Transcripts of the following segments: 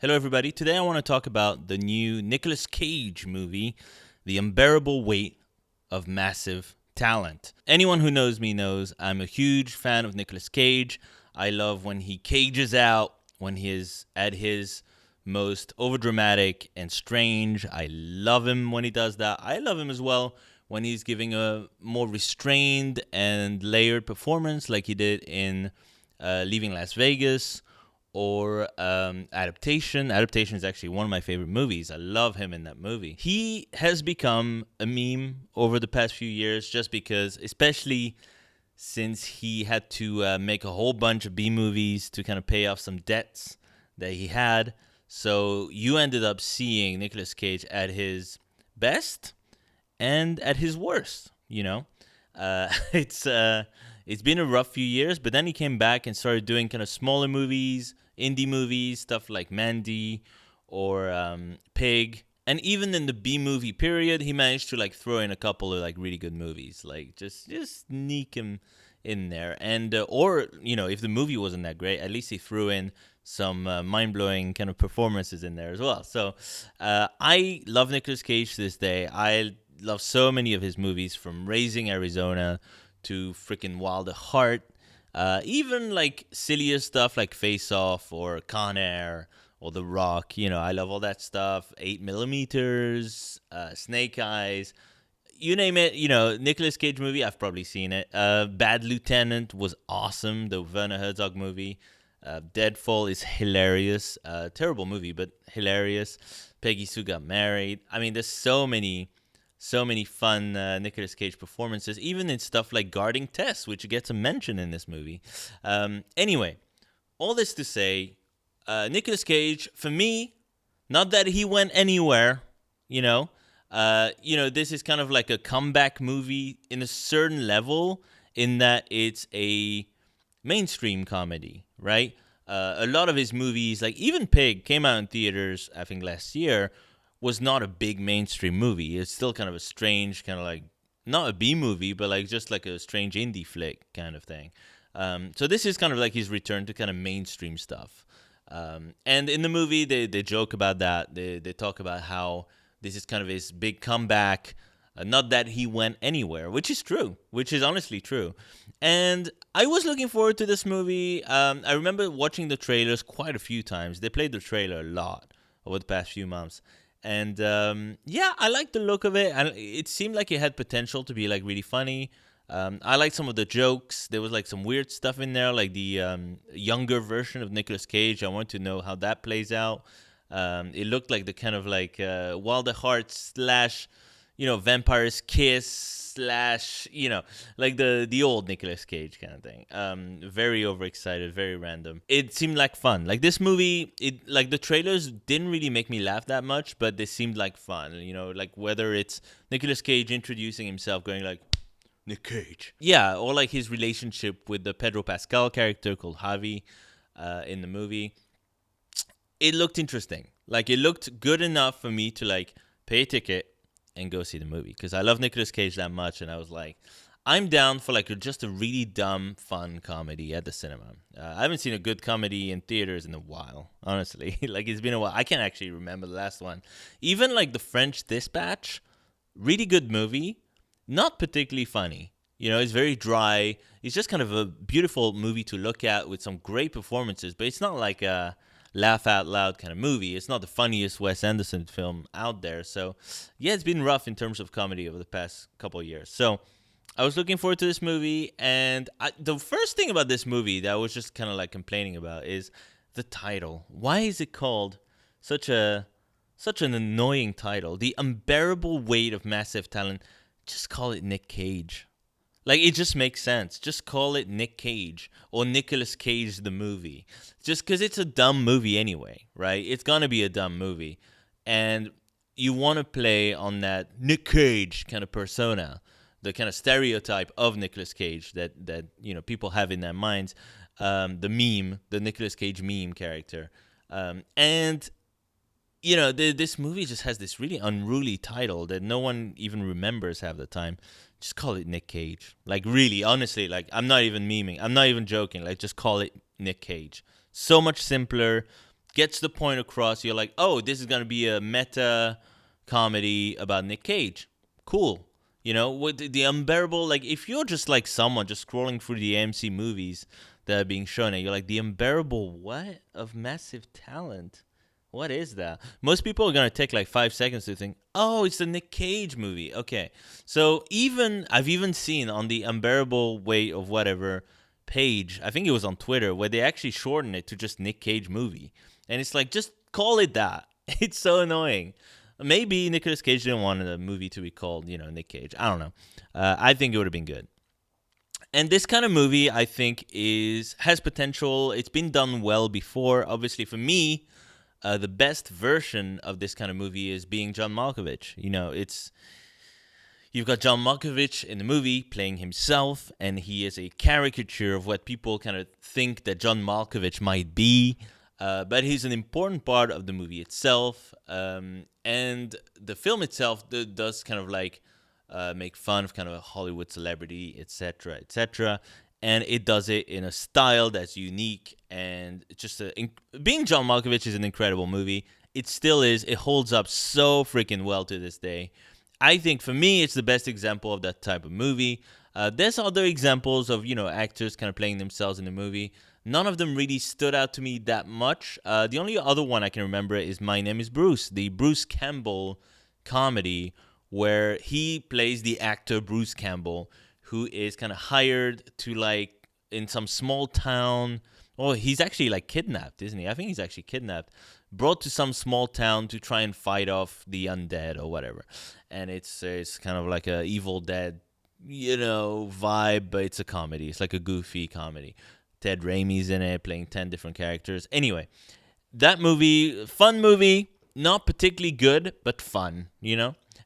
Hello, everybody. Today I want to talk about the new Nicolas Cage movie, The Unbearable Weight of Massive Talent. Anyone who knows me knows I'm a huge fan of Nicolas Cage. I love when he cages out, when he is at his most overdramatic and strange. I love him when he does that. I love him as well when he's giving a more restrained and layered performance like he did in Leaving Las Vegas or Adaptation. Adaptation is actually one of my favorite movies. I love him in that movie. He has become a meme over the past few years just because, especially since he had to make a whole bunch of B movies to kind of pay off some debts that he had. So you ended up seeing Nicolas Cage at his best and at his worst, you know? It's been a rough few years, but then he came back and started doing kind of smaller movies, indie movies, stuff like Mandy or Pig. And even in the B movie period, he managed to like throw in a couple of like really good movies, like just sneak him in there. And or you know, if the movie wasn't that great, at least he threw in some mind blowing kind of performances in there as well. So I love Nicolas Cage to this day. I love so many of his movies, from Raising Arizona to freaking Wild at Heart. Even like sillier stuff like Face Off or Con Air or The Rock. You know, I love all that stuff. 8 millimeters, Snake Eyes, you name it. You know, Nicolas Cage movie, I've probably seen it. Bad Lieutenant was awesome, the Werner Herzog movie. Deadfall is hilarious. Terrible movie, but hilarious. Peggy Sue Got Married. I mean, there's so many fun Nicolas Cage performances, even in stuff like Guarding Tess, which gets a mention in this movie. Anyway, all this to say, Nicolas Cage, for me, not that he went anywhere, this is kind of like a comeback movie in a certain level, in that it's a mainstream comedy, right? A lot of his movies, like even Pig, came out in theaters, I think, last year, was not a big mainstream movie. It's still kind of a strange, kind of like, not a B movie, but like just like a strange indie flick kind of thing. So this is kind of like his return to kind of mainstream stuff. And in the movie, they joke about that. They talk about how this is kind of his big comeback. Not that he went anywhere, which is true, which is honestly true. And I was looking forward to this movie. I remember watching the trailers quite a few times. They played the trailer a lot over the past few months. And I liked the look of it. And it seemed like it had potential to be like really funny. I liked some of the jokes. There was like some weird stuff in there, like the younger version of Nicolas Cage. I want to know how that plays out. It looked like the kind of like Wild at Heart slash, Vampire's Kiss slash, like the old Nicolas Cage kind of thing. Very overexcited, very random. It seemed like fun. Like this movie, like the trailers didn't really make me laugh that much, but they seemed like fun. Like whether it's Nicolas Cage introducing himself, going like, Nick Cage. Yeah, or like his relationship with the Pedro Pascal character called Javi in the movie. It looked interesting. Like it looked good enough for me to like pay a ticket and go see the movie, because I love Nicolas Cage that much, and I was like, I'm down for like just a really dumb, fun comedy at the cinema. I haven't seen a good comedy in theaters in a while, honestly. Like it's been a while. I can't actually remember the last one. Even like The French Dispatch, really good movie, not particularly funny. It's very dry. It's just kind of a beautiful movie to look at with some great performances, but it's not like a laugh out loud kind of movie. It's not the funniest Wes Anderson film out there. So, yeah, it's been rough in terms of comedy over the past couple of years. So, I was looking forward to this movie, and the first thing about this movie that I was just kind of like complaining about is the title. Why is it called such an annoying title? The Unbearable Weight of Massive Talent. Just call it Nick Cage. Like, it just makes sense. Just call it Nick Cage or Nicolas Cage the movie. Just because it's a dumb movie anyway, right? It's going to be a dumb movie. And you want to play on that Nick Cage kind of persona, the kind of stereotype of Nicolas Cage that people have in their minds, the meme, the Nicolas Cage meme character. This movie just has this really unruly title that no one even remembers half the time. Just call it Nick Cage. Like, really, honestly, like, I'm not even memeing. I'm not even joking. Like, just call it Nick Cage. So much simpler. gets the point across. You're like, oh, this is gonna be a meta comedy about Nick Cage. Cool. With the unbearable, like if you're just like someone just scrolling through the AMC movies that are being shown, and you're like, the unbearable what of massive talent? What is that? Most people are gonna take like 5 seconds to think, oh, it's the Nick Cage movie. Okay, so I've even seen on the unbearable weight of whatever page, I think it was on Twitter, where they actually shortened it to just Nick Cage movie, and it's like, just call it that. It's so annoying. Maybe Nicolas Cage didn't want the movie to be called, Nick Cage. I don't know. I think it would have been good. And this kind of movie, I think, has potential. It's been done well before. Obviously, for me, the best version of this kind of movie is being John Malkovich. You've got John Malkovich in the movie playing himself, and he is a caricature of what people kind of think that John Malkovich might be. But he's an important part of the movie itself, and the film itself does kind of like make fun of kind of a Hollywood celebrity, etc., etc., and it does it in a style that's unique, and being John Malkovich is an incredible movie. It still is. It holds up so freaking well to this day. I think for me, it's the best example of that type of movie. There's other examples of actors kind of playing themselves in the movie. None of them really stood out to me that much. The only other one I can remember is My Name is Bruce, the Bruce Campbell comedy, where he plays the actor Bruce Campbell, who is kind of hired to, like, in some small town. Oh, he's actually like kidnapped, isn't he? I think he's actually kidnapped, brought to some small town to try and fight off the undead or whatever. And it's kind of like a Evil Dead, vibe, but it's a comedy. It's like a goofy comedy. Ted Raimi's in it, playing 10 different characters. Anyway, that movie, fun movie, not particularly good, but fun,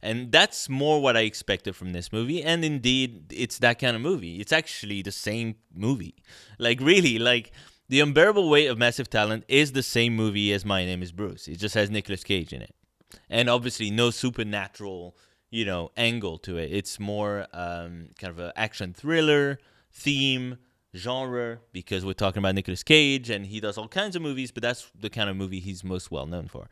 And that's more what I expected from this movie. And indeed, it's that kind of movie. It's actually the same movie. Like, really, like, The Unbearable Weight of Massive Talent is the same movie as My Name is Bruce. It just has Nicolas Cage in it. And obviously, no supernatural, angle to it. It's more kind of an action thriller theme, genre, because we're talking about Nicolas Cage, and he does all kinds of movies, but that's the kind of movie he's most well known for.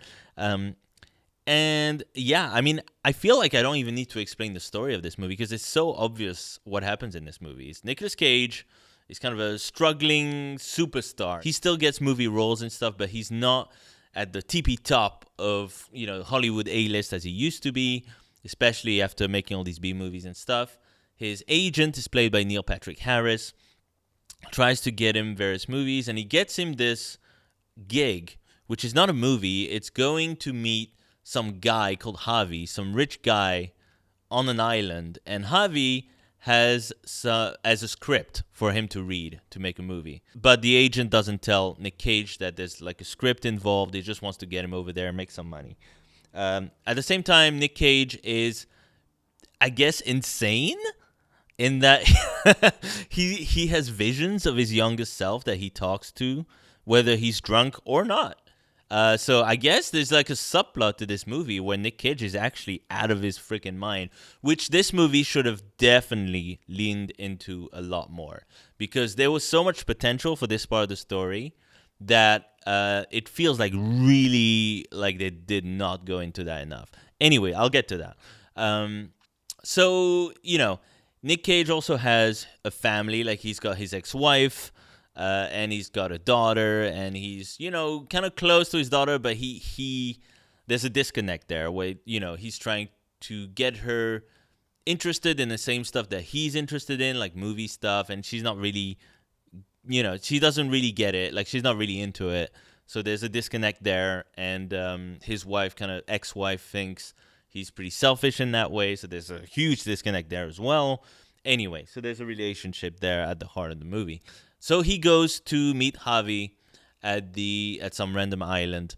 And yeah, I mean, I feel like I don't even need to explain the story of this movie because it's so obvious what happens in this movie. It's Nicolas Cage. He's kind of a struggling superstar. He still gets movie roles and stuff, but he's not at the tippy top of, Hollywood A-list as he used to be, especially after making all these B movies and stuff. His agent is played by Neil Patrick Harris, tries to get him various movies, and he gets him this gig, which is not a movie. It's going to meet some guy called Javi, some rich guy on an island, and Javi has as a script for him to read to make a movie. But the agent doesn't tell Nick Cage that there's like a script involved. He just wants to get him over there and make some money. At the same time, Nick Cage is, I guess, insane in that he has visions of his youngest self that he talks to, whether he's drunk or not. So I guess there's like a subplot to this movie where Nick Cage is actually out of his freaking mind, which this movie should have definitely leaned into a lot more, because there was so much potential for this part of the story that it feels like really like they did not go into that enough. Anyway, I'll get to that. So, Nick Cage also has a family. Like, he's got his ex-wife, and he's got a daughter, and he's, kind of close to his daughter, but he there's a disconnect there where, he's trying to get her interested in the same stuff that he's interested in, like movie stuff, and she's not really, she doesn't really get it. Like, she's not really into it. So there's a disconnect there, and his wife, kind of ex-wife, thinks he's pretty selfish in that way, so there's a huge disconnect there as well. Anyway, so there's a relationship there at the heart of the movie. So he goes to meet Javi at some random island,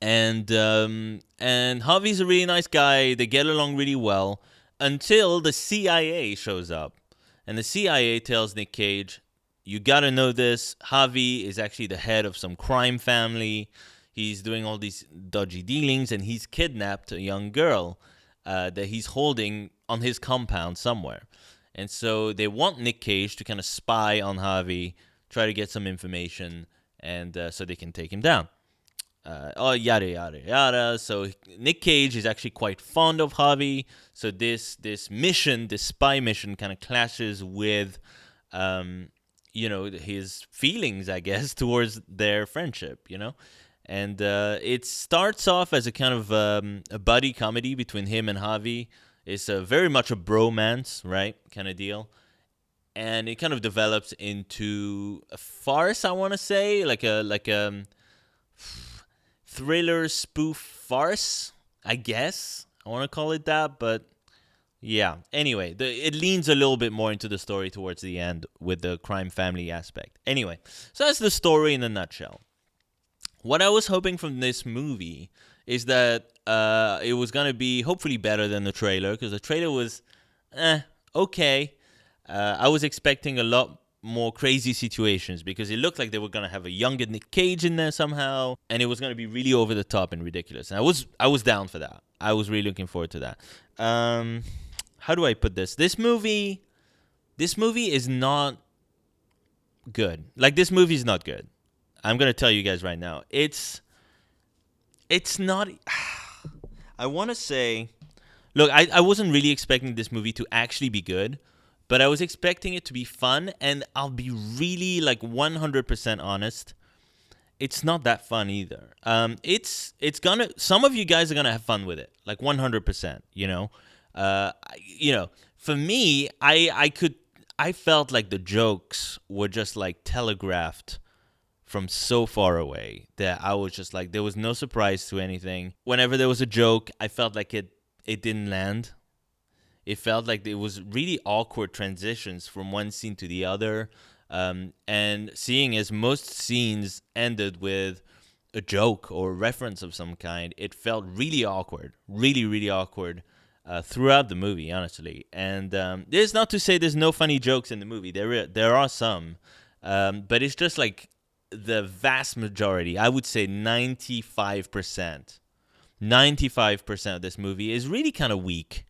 and Javi's a really nice guy. They get along really well until the CIA shows up, and the CIA tells Nick Cage, "You gotta know this. Javi is actually the head of some crime family. He's doing all these dodgy dealings, and he's kidnapped a young girl that he's holding on his compound somewhere." And so they want Nick Cage to kind of spy on Javi, try to get some information, and so they can take him down. Yada yada yada. So Nick Cage is actually quite fond of Javi. So this mission, this spy mission, kind of clashes with, his feelings, I guess, towards their friendship. And it starts off as a kind of a buddy comedy between him and Javi. It's very much a bromance, right, kind of deal. And it kind of develops into a farce, I want to say, like a thriller spoof farce, I guess. I want to call it that, but yeah. Anyway, it leans a little bit more into the story towards the end with the crime family aspect. Anyway, so that's the story in a nutshell. What I was hoping from this movie is that it was going to be hopefully better than the trailer, because the trailer was okay. I was expecting a lot more crazy situations because it looked like they were going to have a younger Nick Cage in there somehow, and it was going to be really over the top and ridiculous. And I was down for that. I was really looking forward to that. How do I put this? This movie is not good. Like, this movie is not good. I'm going to tell you guys right now. It's not... I want to say... Look, I wasn't really expecting this movie to actually be good, but I was expecting it to be fun, and I'll be really, 100% honest. It's not that fun either. It's gonna... Some of you guys are going to have fun with it, 100%, For me, I felt like the jokes were just, telegraphed from so far away that I was just there was no surprise to anything. Whenever there was a joke, I felt like it didn't land. It felt like it was really awkward transitions from one scene to the other. And seeing as most scenes ended with a joke or reference of some kind, it felt really awkward, really, really awkward throughout the movie, honestly. And there's not to say there's no funny jokes in the movie. There are some, but it's just the vast majority, I would say 95%. 95% of this movie is really kind of weak.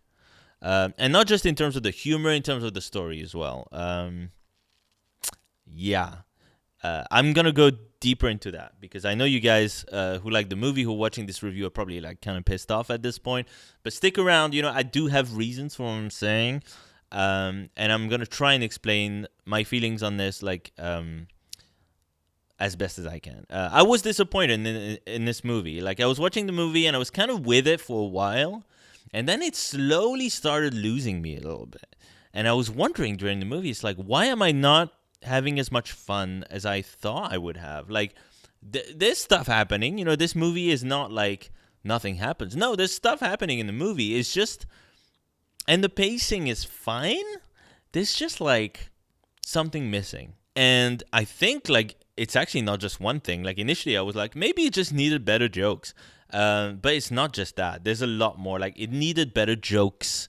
And not just in terms of the humor, in terms of the story as well. Yeah. I'm going to go deeper into that because I know you guys who like the movie, who are watching this review, are probably kind of pissed off at this point. But stick around. I do have reasons for what I'm saying. And I'm going to try and explain my feelings on this as best as I can. I was disappointed in this movie. I was watching the movie and I was kind of with it for a while. And then it slowly started losing me a little bit. And I was wondering during the movie, it's why am I not having as much fun as I thought I would have? There's stuff happening. This movie is not nothing happens. No, there's stuff happening in the movie. It's just... And the pacing is fine. There's just something missing. And I think it's actually not just one thing. Initially I was maybe it just needed better jokes. But it's not just that. There's a lot more. It needed better jokes.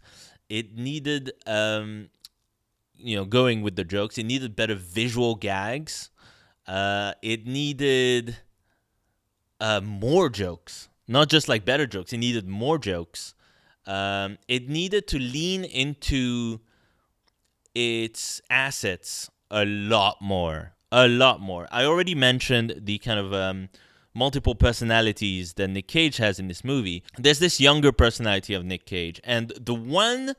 It needed, going with the jokes. It needed better visual gags. It needed more jokes. Not just better jokes. It needed more jokes. It needed to lean into its assets a lot more. A lot more. I already mentioned the kind of... multiple personalities that Nick Cage has in this movie. There's this younger personality of Nick Cage, and the one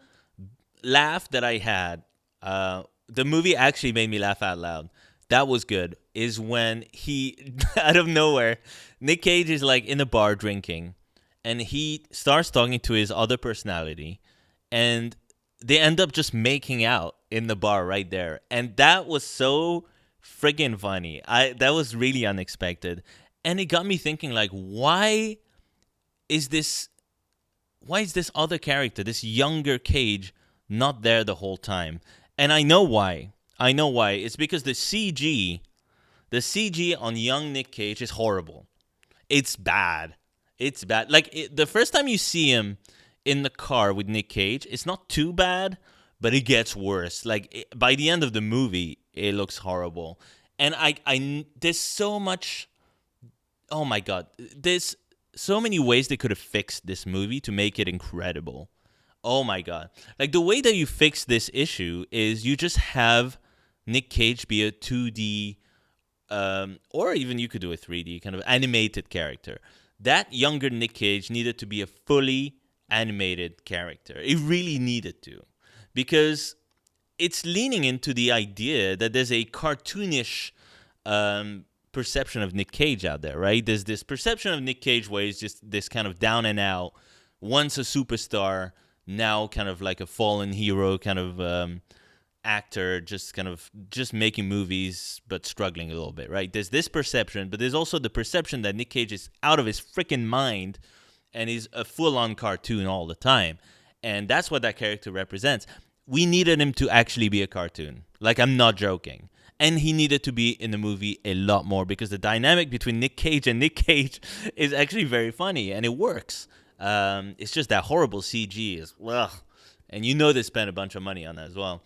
laugh that I had, the movie actually made me laugh out loud. That was good. Is when he, out of nowhere, Nick Cage is in a bar drinking, and he starts talking to his other personality, and they end up just making out in the bar right there, and that was so friggin' funny. That was really unexpected. And it got me thinking, why is this other character, this younger Cage, not there the whole time? And I know why. It's because the CG on young Nick Cage is horrible. It's bad. The first time you see him in the car with Nick Cage, it's not too bad, but it gets worse. By the end of the movie, it looks horrible. And there's so much... Oh my God, there's so many ways they could have fixed this movie to make it incredible. Oh my God. The way that you fix this issue is you just have Nick Cage be a 2D or even you could do a 3D kind of animated character. That younger Nick Cage needed to be a fully animated character. It really needed to, because it's leaning into the idea that there's a cartoonish perception of Nick Cage out there, right? There's this perception of Nick Cage where he's just this kind of down and out, once a superstar, now kind of like a fallen hero kind of actor, just making movies but struggling a little bit, right? There's this perception, but there's also the perception that Nick Cage is out of his freaking mind and he's a full-on cartoon all the time. And that's what that character represents. We needed him to actually be a cartoon. Like, I'm not joking. And he needed to be in the movie a lot more, because the dynamic between Nick Cage and Nick Cage is actually very funny, and it works. It's just that horrible CG is, ugh. And you know they spent a bunch of money on that as well.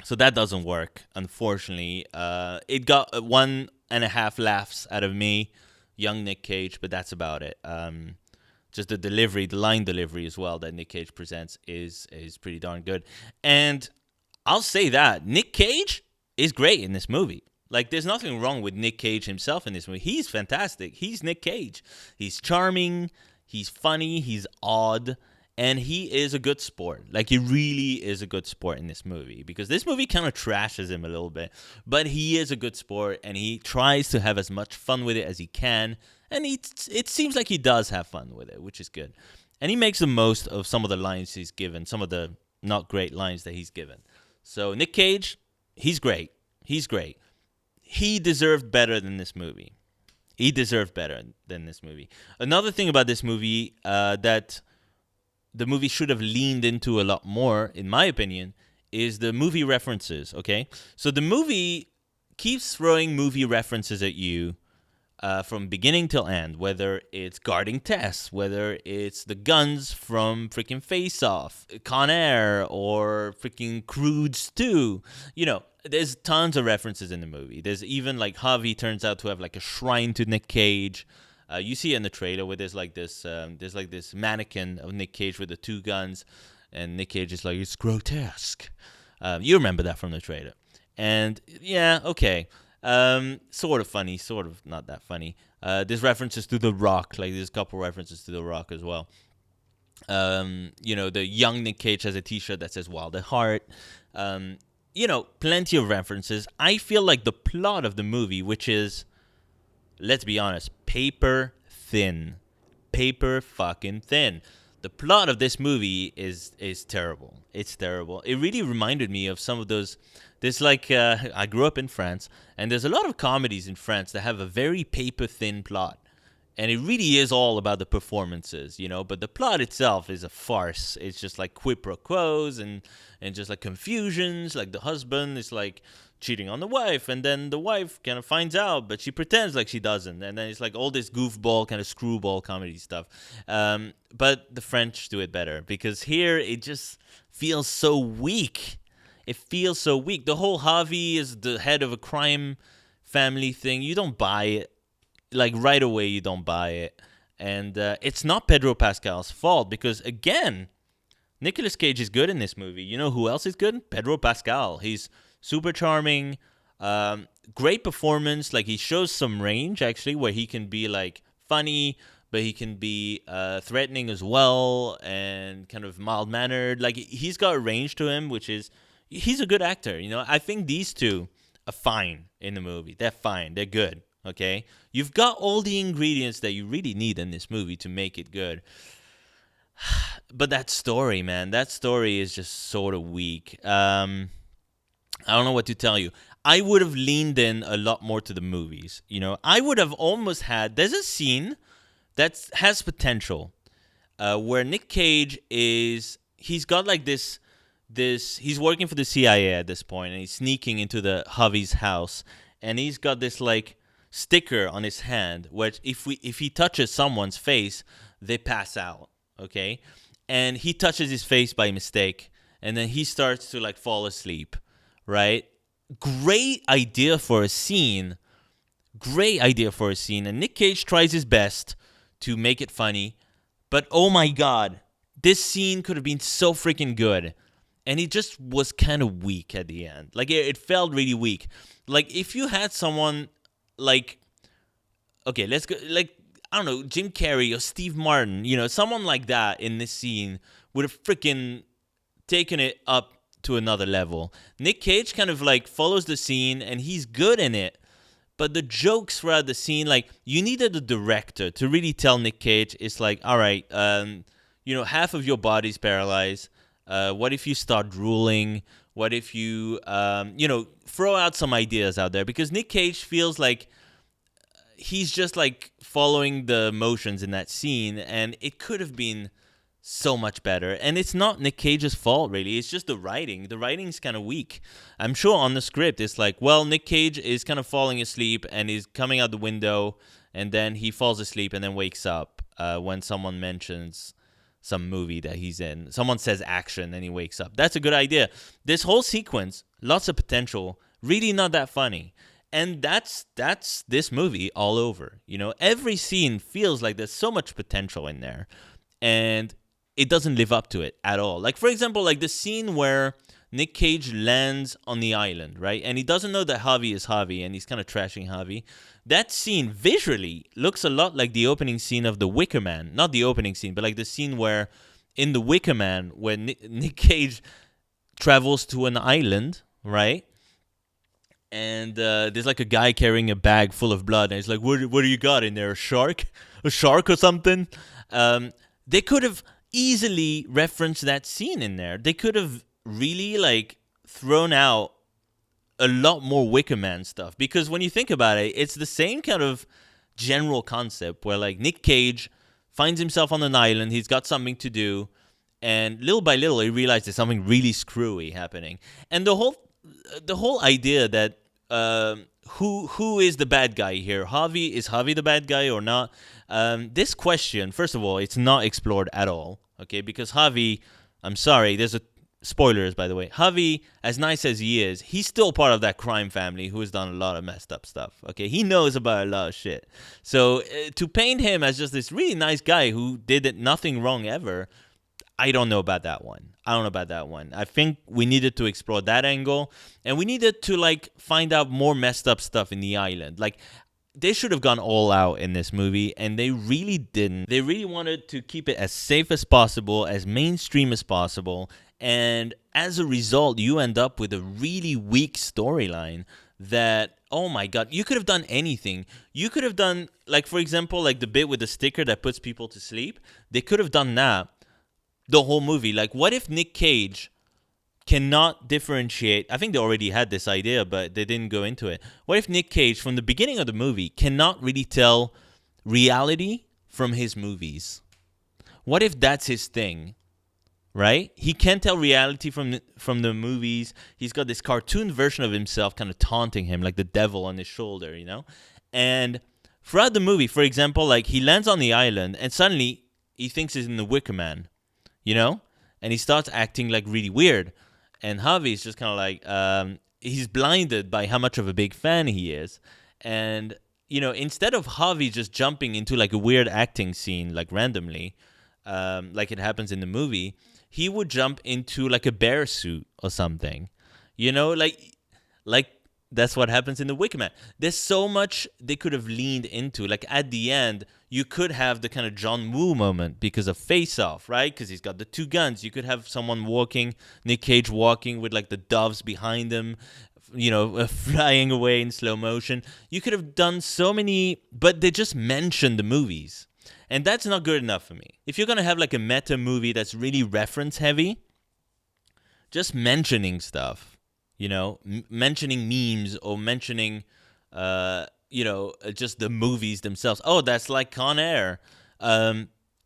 So that doesn't work, unfortunately. It got 1.5 laughs out of me, young Nick Cage, but that's about it. Just the delivery, the line delivery as well that Nick Cage presents is pretty darn good. And I'll say that Nick Cage is great in this movie. Like, there's nothing wrong with Nick Cage himself in this movie. He's fantastic. He's Nick Cage. He's charming, he's funny, he's odd, and he is a good sport. Like, he really is a good sport in this movie, because this movie kind of trashes him a little bit, but he is a good sport, and he tries to have as much fun with it as he can. And it seems like he does have fun with it, which is good. And he makes the most of some of the lines he's given, some of the not great lines that he's given. So Nick Cage, he's great. He's great. He deserved better than this movie. He deserved better than this movie. Another thing about this movie that the movie should have leaned into a lot more, in my opinion, is the movie references, okay? So the movie keeps throwing movie references at you from beginning till end, whether it's Guarding Tess, whether it's the guns from freaking Face Off, Con Air, or freaking Croods 2. You know, there's tons of references in the movie. There's even, like, Javi turns out to have, like, a shrine to Nick Cage. You see it in the trailer where there's this mannequin of Nick Cage with the two guns, and Nick Cage is like, it's grotesque. You remember that from the trailer. And, yeah, okay. Sort of funny, sort of not that funny. There's references to The Rock, like there's a couple references to The Rock as well. You know, the young Nick Cage has a t-shirt that says Wild at Heart. You know, plenty of references. I feel like the plot of the movie, which is, let's be honest, paper thin. Paper fucking thin. The plot of this movie is terrible. It's terrible. It really reminded me of some of those. There's like, I grew up in France, and there's a lot of comedies in France that have a very paper-thin plot. And it really is all about the performances, you know, but the plot itself is a farce. It's just like quid pro quos and just like confusions, like the husband is like cheating on the wife, and then the wife kind of finds out, but she pretends like she doesn't. And then it's like all this goofball, kind of screwball comedy stuff. But the French do it better, because here it just feels so weak. It feels so weak. The whole Javi is the head of a crime family thing. You don't buy it. Like, right away, you don't buy it. And it's not Pedro Pascal's fault, because, again, Nicolas Cage is good in this movie. You know who else is good? Pedro Pascal. He's super charming. Great performance. Like, he shows some range, actually, where he can be, like, funny, but he can be threatening as well, and kind of mild-mannered. Like, he's got a range to him, which is... He's a good actor, you know. I think these two are fine in the movie. They're fine. They're good, okay? You've got all the ingredients that you really need in this movie to make it good. But that story, man, that story is just sort of weak. I don't know what to tell you. I would have leaned in a lot more to the movies, you know. I would have almost had... There's a scene that has potential where Nick Cage is... He's got like this he's working for the CIA at this point, and he's sneaking into the Javi's house, and he's got this like sticker on his hand where if he touches someone's face, they pass out, okay? And he touches his face by mistake, and then he starts to like fall asleep, right? Great idea for a scene. And Nick Cage tries his best to make it funny, but oh my god, this scene could have been so freaking good. And it just was kind of weak at the end. Like, it felt really weak. Like, if you had someone like, okay, let's go, like, I don't know, Jim Carrey or Steve Martin, someone like that in this scene would have freaking taken it up to another level. Nick Cage kind of like follows the scene and he's good in it. But the jokes throughout the scene, like, you needed a director to really tell Nick Cage, it's like, all right, half of your body's paralyzed. What if you start drooling? What if you, throw out some ideas out there? Because Nick Cage feels like he's just like following the motions in that scene, and it could have been so much better. And it's not Nick Cage's fault, really. It's just the writing. The writing's kind of weak. I'm sure on the script, it's like, well, Nick Cage is kind of falling asleep and he's coming out the window, and then he falls asleep and then wakes up when someone mentions some movie that he's in. Someone says action and he wakes up. That's a good idea. This whole sequence, lots of potential, really not that funny. And that's this movie all over. Every scene feels like there's so much potential in there. And it doesn't live up to it at all. Like, for example, like the scene where Nick Cage lands on the island, right? And he doesn't know that Javi is Javi, and he's kind of trashing Javi. That scene visually looks a lot like the opening scene of The Wicker Man. Not the opening scene, but like the scene where in The Wicker Man, when Nick Cage travels to an island, right? And there's like a guy carrying a bag full of blood, and he's like, what do you got in there? A shark or something? They could have easily referenced that scene in there. They could have really like thrown out a lot more Wicker Man stuff, because when you think about it, it's the same kind of general concept where like Nick Cage finds himself on an island, he's got something to do, and little by little he realizes there's something really screwy happening. And the whole idea that who is the bad guy here? Is Javi the bad guy or not? This question, first of all, it's not explored at all, okay? Because Javi, I'm sorry, there's spoilers, by the way. Javi, as nice as he is, he's still part of that crime family who has done a lot of messed up stuff, okay? He knows about a lot of shit. So to paint him as just this really nice guy who did nothing wrong ever, I don't know about that one. I think we needed to explore that angle, and we needed to like find out more messed up stuff in the island. Like, they should have gone all out in this movie, and they really didn't. They really wanted to keep it as safe as possible, as mainstream as possible, and as a result, you end up with a really weak storyline that, oh my god, you could have done anything. You could have done, like, for example, like the bit with the sticker that puts people to sleep. They could have done that the whole movie. Like, what if Nick Cage cannot differentiate? I think they already had this idea, but they didn't go into it. What if Nick Cage, from the beginning of the movie, cannot really tell reality from his movies? What if that's his thing, right? He can't tell reality from the movies. He's got this cartoon version of himself kind of taunting him, like the devil on his shoulder, And throughout the movie, for example, like he lands on the island and suddenly he thinks he's in the Wicker Man, And he starts acting like really weird. And Javi's just kind of like, he's blinded by how much of a big fan he is. And, instead of Javi just jumping into like a weird acting scene, like randomly, like it happens in the movie, he would jump into like a bear suit or something, like that's what happens in The Wicker Man. There's so much they could have leaned into. Like at the end, you could have the kind of John Woo moment because of Face Off, right? Because he's got the two guns. You could have someone Nick Cage walking with like the doves behind him, flying away in slow motion. You could have done so many, but they just mentioned the movies. And that's not good enough for me. If you're going to have like a meta movie that's really reference heavy, just mentioning stuff, mentioning memes or mentioning, just the movies themselves. Oh, that's like Con Air.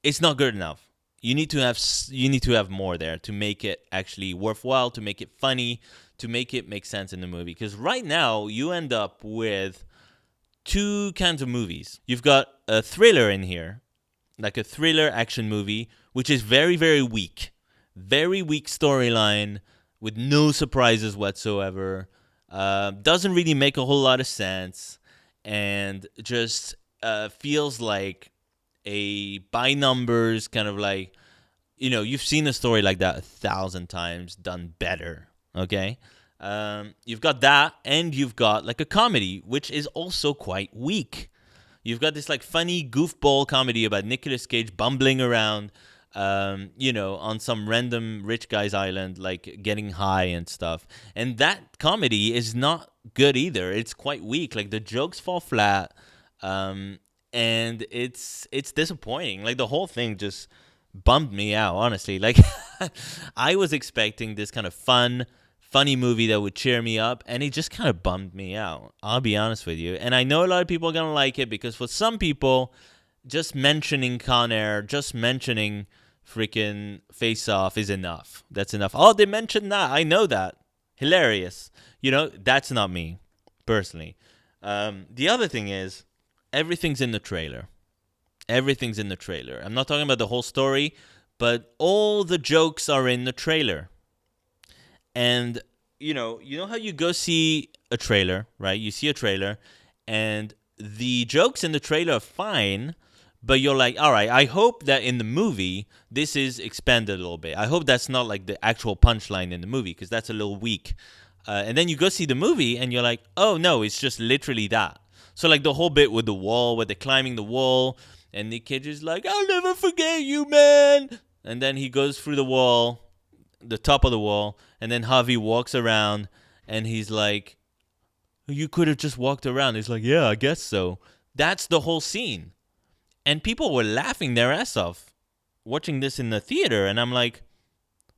It's not good enough. You need to have more there to make it actually worthwhile, to make it funny, to make it make sense in the movie. Because right now you end up with two kinds of movies. You've got a thriller in here, like a thriller action movie, which is very, very weak. Very weak storyline with no surprises whatsoever. Doesn't really make a whole lot of sense. And just feels like a by numbers kind of like, you've seen a story like that 1,000 times done better, okay? You've got that, and you've got like a comedy, which is also quite weak. You've got this like funny goofball comedy about Nicolas Cage bumbling around, on some random rich guy's island, like getting high and stuff. And that comedy is not good either. It's quite weak. Like the jokes fall flat, and it's disappointing. Like the whole thing just bummed me out, honestly. Like I was expecting this kind of funny movie that would cheer me up, and it just kind of bummed me out. I'll be honest with you. And I know a lot of people are going to like it because for some people, just mentioning Con Air, just mentioning freaking Face Off is enough. That's enough. Oh, they mentioned that. I know that. Hilarious. That's not me, personally. The other thing is, everything's in the trailer. Everything's in the trailer. I'm not talking about the whole story, but all the jokes are in the trailer. And you know how you go see a trailer, right? You see a trailer, and the jokes in the trailer are fine, but you're like, all right, I hope that in the movie this is expanded a little bit. I hope that's not like the actual punchline in the movie, because that's a little weak. And then you go see the movie, and you're like, oh no, it's just literally that. So like the whole bit with the wall, where they're climbing the wall, and Nick Cage is like, I'll never forget you, man. And then he goes through the wall, the top of the wall, and then Javi walks around, and he's like, you could have just walked around. He's like, yeah, I guess so. That's the whole scene. And people were laughing their ass off watching this in the theater, and I'm like,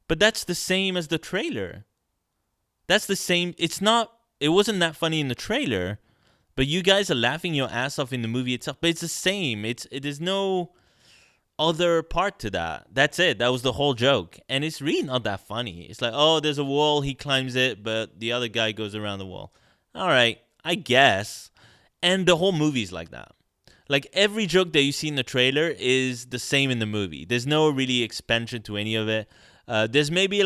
but that's the same as the trailer. That's the same. It wasn't that funny in the trailer, but you guys are laughing your ass off in the movie itself. But it's the same. There's no other part to that. That's it. That was the whole joke. And it's really not that funny. It's like, oh, there's a wall, he climbs it, but the other guy goes around the wall. All right, I guess. And the whole movie's like that. Like every joke that you see in the trailer is the same in the movie. There's no really expansion to any of it. There's maybe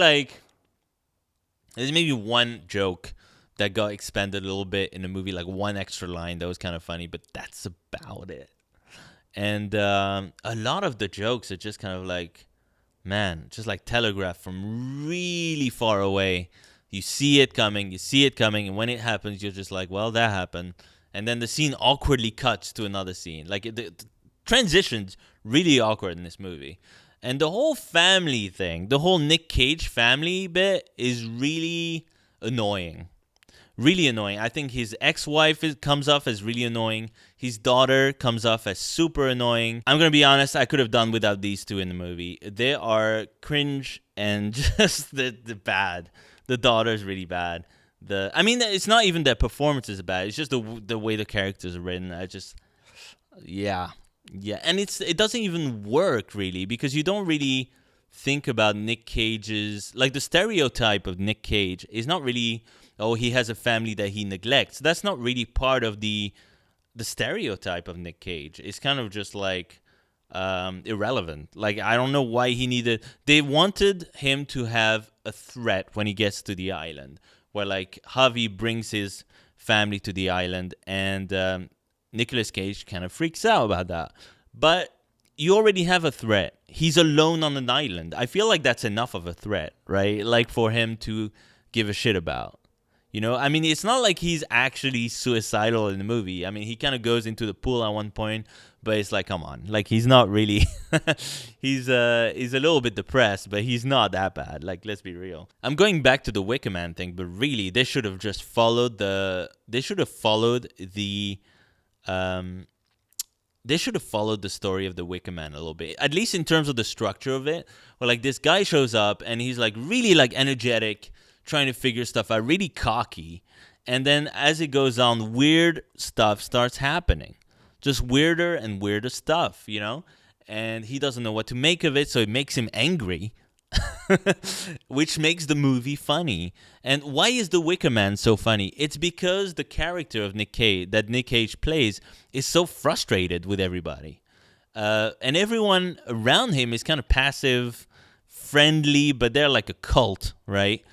one joke that got expanded a little bit in the movie, like one extra line that was kind of funny, but that's about it. And a lot of the jokes are just kind of like, man, just like telegraphed from really far away. You see it coming, and when it happens, you're just like, well, that happened. And then the scene awkwardly cuts to another scene. Like, the transitions really awkward in this movie. And the whole family thing, the whole Nick Cage family bit is really annoying. Really annoying. I think his ex-wife comes off as really annoying. His daughter comes off as super annoying. I'm going to be honest, I could have done without these two in the movie. They are cringe and just the bad. The daughter's really bad. It's not even their performances bad. It's just the way the characters are written. Yeah. And it doesn't even work, really, because you don't really think about Nick Cage's... Like, the stereotype of Nick Cage is not really... Oh, he has a family that he neglects. That's not really part of the stereotype of Nick Cage. It's kind of just like irrelevant. Like, I don't know why he needed... They wanted him to have a threat when he gets to the island, where like Javi brings his family to the island, and Nicolas Cage kind of freaks out about that. But you already have a threat. He's alone on an island. I feel like that's enough of a threat, right? Like for him to give a shit about. It's not like he's actually suicidal in the movie. I mean, he kind of goes into the pool at one point, but it's like, come on. Like, he's not really... he's a little bit depressed, but he's not that bad. Like, let's be real. I'm going back to the Wicker Man thing, but really, they should have just followed the... They should have followed the story of the Wicker Man a little bit, at least in terms of the structure of it. Where like this guy shows up and he's like really like energetic, trying to figure stuff out, really cocky. And then as it goes on, weird stuff starts happening. Just weirder and weirder stuff, And he doesn't know what to make of it, so it makes him angry, which makes the movie funny. And why is The Wicker Man so funny? It's because the character of Nick Cage plays is so frustrated with everybody. And everyone around him is kind of passive, friendly, but they're like a cult, right?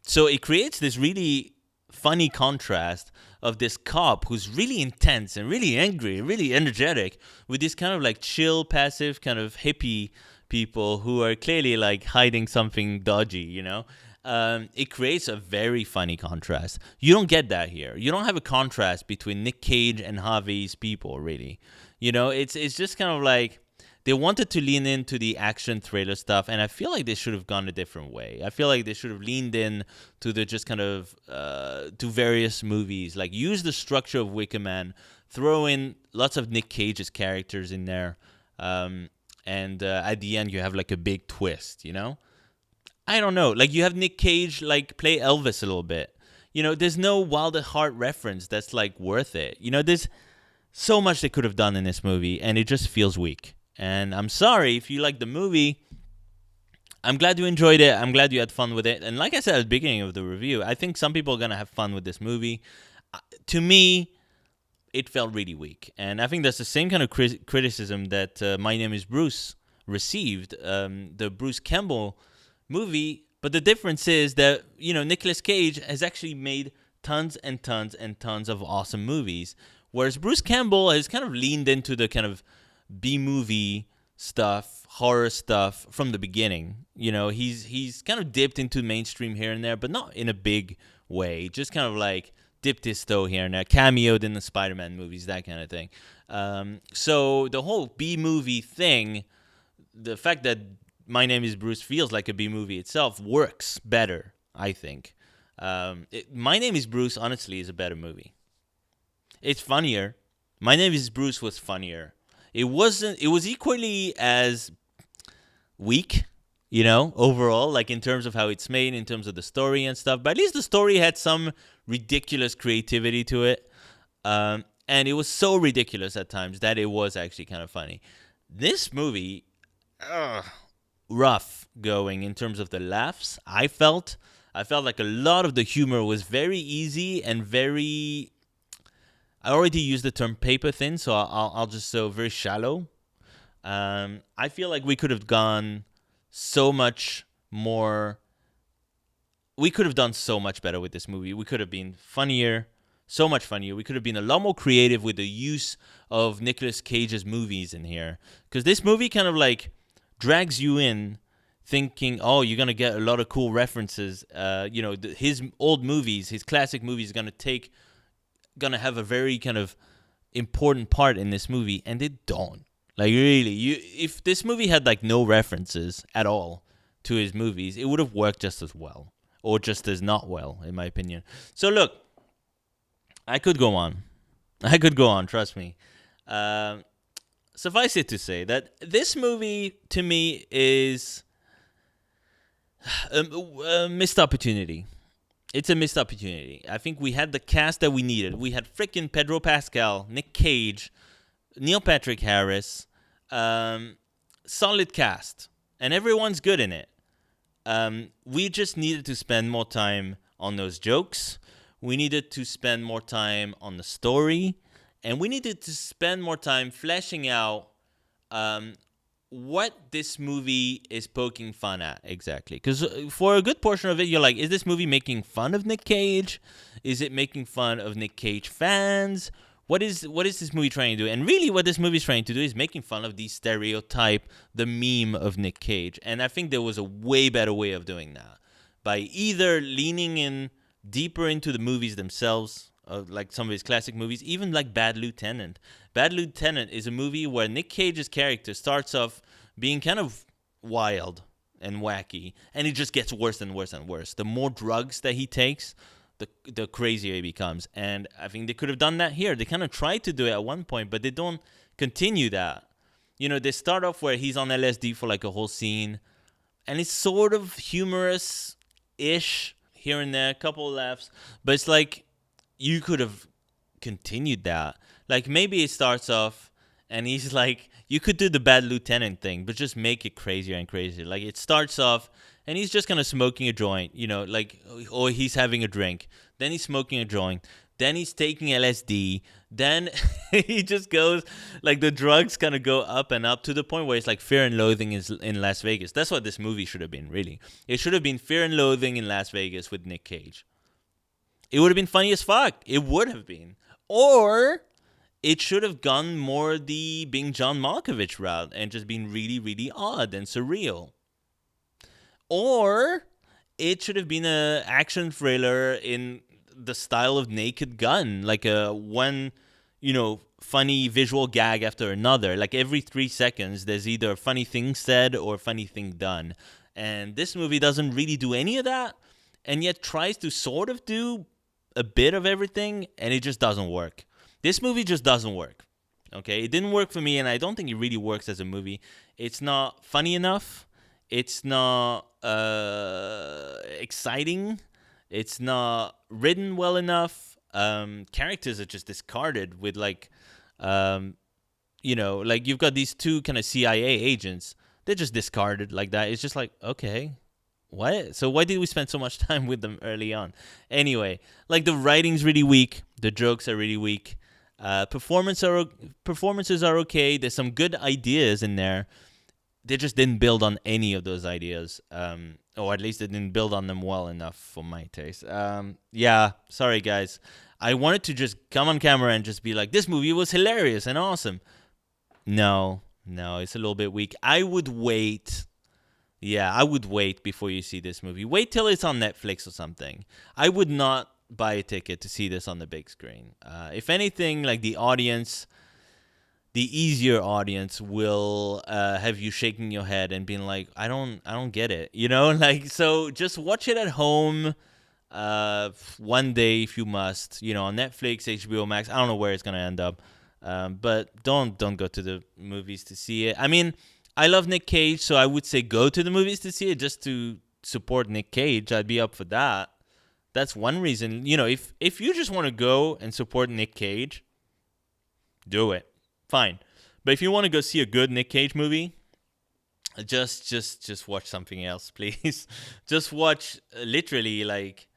So it creates this really funny contrast of this cop who's really intense and really angry, really energetic, with this kind of like chill, passive, kind of hippie people who are clearly like hiding something dodgy, it creates a very funny contrast. You don't get that here. You don't have a contrast between Nick Cage and Harvey's people, really. It's just kind of like they wanted to lean into the action thriller stuff, and I feel like they should have gone a different way. I feel like they should have leaned in to the just kind of to various movies, like use the structure of Wicker Man, throw in lots of Nick Cage's characters in there, and at the end you have like a big twist. I don't know. Like you have Nick Cage like play Elvis a little bit. There's no Wild at Heart reference that's like worth it. There's so much they could have done in this movie, and it just feels weak. And I'm sorry if you like the movie. I'm glad you enjoyed it. I'm glad you had fun with it. And like I said at the beginning of the review, I think some people are going to have fun with this movie. To me, it felt really weak. And I think that's the same kind of criticism that My Name is Bruce received, the Bruce Campbell movie. But the difference is that, Nicolas Cage has actually made tons and tons and tons of awesome movies. Whereas Bruce Campbell has kind of leaned into the kind of B-movie stuff, horror stuff from the beginning. He's kind of dipped into mainstream here and there, but not in a big way. Just kind of like dipped his toe here and there, cameoed in the Spider-Man movies, that kind of thing. So the whole B-movie thing, the fact that My Name is Bruce feels like a B-movie itself works better, I think. My Name is Bruce, honestly, is a better movie. It's funnier. My Name is Bruce was funnier. It was equally as weak, overall, like in terms of how it's made, in terms of the story and stuff. But at least the story had some ridiculous creativity to it. And it was so ridiculous at times that it was actually kind of funny. This movie, rough going in terms of the laughs. I felt like a lot of the humor was very easy and very... I already used the term paper thin, so I'll just say very shallow. I feel like we could have gone so much more. We could have done so much better with this movie. We could have been funnier, so much funnier. We could have been a lot more creative with the use of Nicolas Cage's movies in here. Because this movie kind of like drags you in thinking, oh, you're going to get a lot of cool references. His old movies, his classic movies are going to have a very kind of important part in this movie, and they don't. Like really, if this movie had like no references at all to his movies, it would have worked just as well, or just as not well, in my opinion. So look, I could go on, trust me. Suffice it to say that this movie to me is a missed opportunity. It's a missed opportunity. I think we had the cast that we needed. We had frickin' Pedro Pascal, Nick Cage, Neil Patrick Harris, solid cast, and everyone's good in it. We just needed to spend more time on those jokes. We needed to spend more time on the story, and we needed to spend more time fleshing out what this movie is poking fun at exactly. Because for a good portion of it, you're like, is this movie making fun of Nick Cage? Is it making fun of Nick Cage fans? What is this movie trying to do? And really what this movie is trying to do is making fun of the stereotype, the meme of Nick Cage. And I think there was a way better way of doing that. By either leaning in deeper into the movies themselves, like some of his classic movies, even like Bad Lieutenant. Bad Lieutenant is a movie where Nick Cage's character starts off being kind of wild and wacky, and it just gets worse and worse and worse. The more drugs that he takes, the crazier he becomes. And I think they could have done that here. They kind of tried to do it at one point, but they don't continue that. They start off where he's on LSD for like a whole scene, and it's sort of humorous-ish here and there, a couple of laughs, but it's like you could have continued that. Like maybe it starts off and he's like, you could do the Bad Lieutenant thing, but just make it crazier and crazier. Like it starts off and he's just kind of smoking a joint, or he's having a drink. Then he's smoking a joint. Then he's taking LSD. Then he just goes, like the drugs kind of go up and up to the point where it's like Fear and Loathing is in Las Vegas. That's what this movie should have been, really. It should have been Fear and Loathing in Las Vegas with Nick Cage. It would have been funny as fuck. It would have been. Or it should have gone more the being John Malkovich route and just been really, really odd and surreal. Or it should have been a action thriller in the style of Naked Gun, like a one, funny visual gag after another. Like every 3 seconds, there's either a funny thing said or a funny thing done. And this movie doesn't really do any of that, and yet tries to sort of do a bit of everything, and it just doesn't work. This movie just doesn't work. Okay, it didn't work for me, and I don't think it really works as a movie. It's not funny enough. It's not exciting. It's not written well enough. Characters are just discarded with like you've got these two kind of CIA agents. They're just discarded like that. It's just like, okay, what? So why did we spend so much time with them early on? Anyway, like the writing's really weak. The jokes are really weak. Performances are okay. There's some good ideas in there. They just didn't build on any of those ideas. Or at least they didn't build on them well enough for my taste. Yeah, sorry guys. I wanted to just come on camera and just be like, this movie was hilarious and awesome. No, it's a little bit weak. I would wait. Yeah, I would wait before you see this movie. Wait till it's on Netflix or something. I would not buy a ticket to see this on the big screen. If anything, like the easier audience will have you shaking your head and being like, I don't get it. Like, so just watch it at home one day if you must, on Netflix, HBO Max. I don't know where it's going to end up. But don't go to the movies to see it. I mean, I love Nick Cage, so I would say go to the movies to see it just to support Nick Cage. I'd be up for that. That's one reason. If you just want to go and support Nick Cage, do it. Fine. But if you want to go see a good Nick Cage movie, just watch something else, please. Just watch literally like,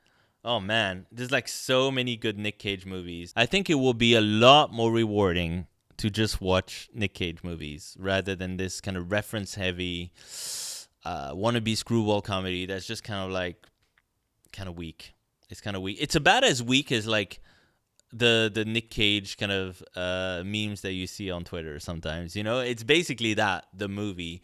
oh man, there's like so many good Nick Cage movies. I think it will be a lot more rewarding to just watch Nick Cage movies rather than this kind of reference-heavy wannabe screwball comedy that's just kind of weak. It's kind of weak. It's about as weak as like the Nick Cage kind of memes that you see on Twitter sometimes. It's basically that, the movie.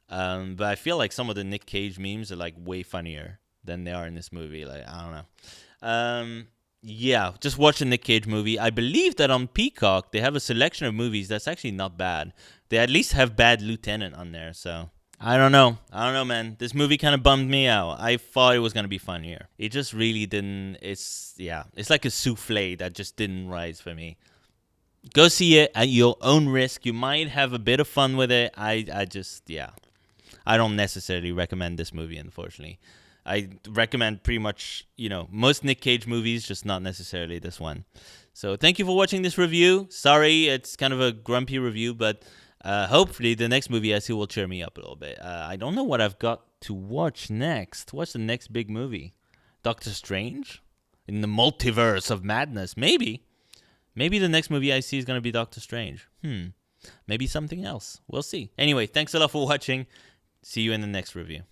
But I feel like some of the Nick Cage memes are like way funnier than they are in this movie. Like, I don't know. Yeah, just watch a Nick Cage movie. I believe that on Peacock they have a selection of movies that's actually not bad. They at least have Bad Lieutenant on there, so I don't know, man. This movie kind of bummed me out. I thought it was going to be funnier. It just really didn't. It's like a souffle that just didn't rise for me. Go see it at your own risk. You might have a bit of fun with it. I don't necessarily recommend this movie, unfortunately. I recommend pretty much, most Nick Cage movies, just not necessarily this one. So thank you for watching this review. Sorry, it's kind of a grumpy review, but hopefully the next movie I see will cheer me up a little bit. I don't know what I've got to watch next. What's the next big movie? Doctor Strange? In the multiverse of madness? Maybe. Maybe the next movie I see is going to be Doctor Strange. Maybe something else. We'll see. Anyway, thanks a lot for watching. See you in the next review.